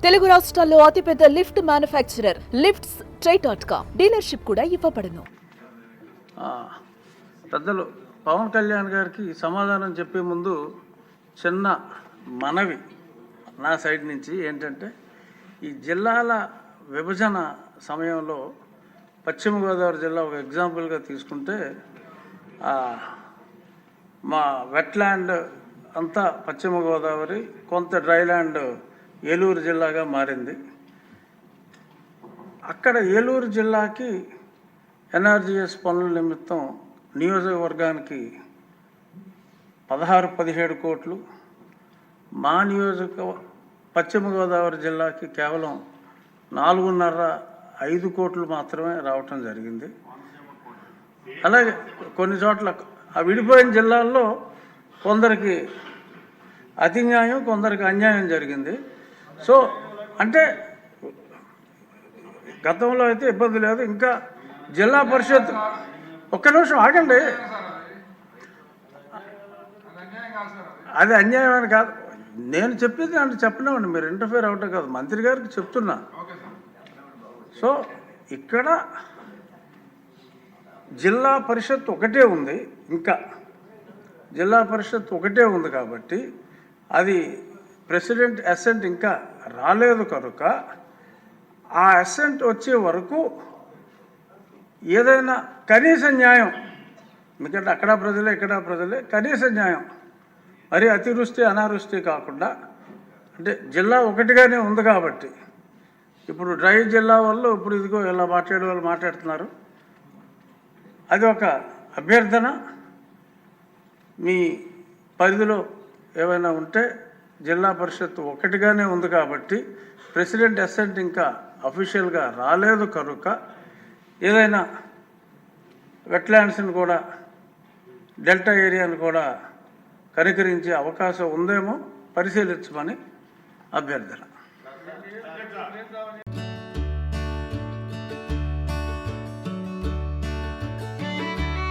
తెలుగు రాష్ట్రాల్లో అతిపెద్ద lift manufacturer lifts ట్రై.com dealership కూడా ఇవ్వబడును. పెద్దలు పవన్ కళ్యాణ్ గారికి సమాధానం చెప్పే ముందు చిన్న మనవి నా సైడ్ నుంచి ఏంటంటే, ఈ జిల్లాల విభజన సమయంలో పశ్చిమ గోదావరి జిల్లా ఒక ఎగ్జాంపుల్గా తీసుకుంటే, మా వెట్లాండ్ అంతా పశ్చిమ గోదావరి, కొంత డ్రైల్యాండ్ ఏలూరు జిల్లాగా మారింది. అక్కడ ఏలూరు జిల్లాకి ఎన్ఆర్జీఎస్ పనుల నిమిత్తం నియోజకవర్గానికి 16-17 కోట్లు, మా పశ్చిమ గోదావరి జిల్లాకి కేవలం 4.5 కోట్లు మాత్రమే రావటం జరిగింది. అలాగే కొన్ని చోట్ల ఆ విడిపోయిన జిల్లాల్లో కొందరికి అతి న్యాయం, కొందరికి అన్యాయం జరిగింది. సో అంటే గతంలో అయితే ఇబ్బంది లేదు. ఇంకా జిల్లా పరిషత్ ఒక్క నిమిషం ఆగండి, అది అన్యాయం అని కాదు, నేను చెప్పేది అంటే చెప్పనివ్వండి, మీరు ఇంటర్ఫేర్ అవటం కాదు, మంత్రి గారికి చెప్తున్నా. సో ఇక్కడ జిల్లా పరిషత్ ఒకటే ఉంది, ఇంకా జిల్లా పరిషత్ ఒకటే ఉంది కాబట్టి అది ప్రెసిడెంట్ అసెంట్ ఇంకా రాలేదు కనుక ఆ అసెంట్ వచ్చే వరకు ఏదైనా కనీస న్యాయం, ఎందుకంటే అక్కడ ప్రజలే ఇక్కడ ప్రజలే, కనీస న్యాయం, మరి అతివృష్టి అనావృష్టి కాకుండా, అంటే జిల్లా ఒకటిగానే ఉంది కాబట్టి. ఇప్పుడు డ్రై జిల్లా వాళ్ళు ఇప్పుడు ఇదిగో ఇలా మాట్లాడే వాళ్ళు మాట్లాడుతున్నారు, అది ఒక అభ్యర్థన. మీ పరిధిలో ఏమైనా ఉంటే జిల్లా పరిషత్ ఒకటిగానే ఉంది కాబట్టి ప్రెసిడెంట్ అసెంట్ ఇంకా అఫీషియల్గా రాలేదు కనుక ఏదైనా వెట్లాండ్స్ని కూడా, డెల్టా ఏరియాని కూడా కనికరించే అవకాశం ఉందేమో పరిశీలించమని అభ్యర్థన.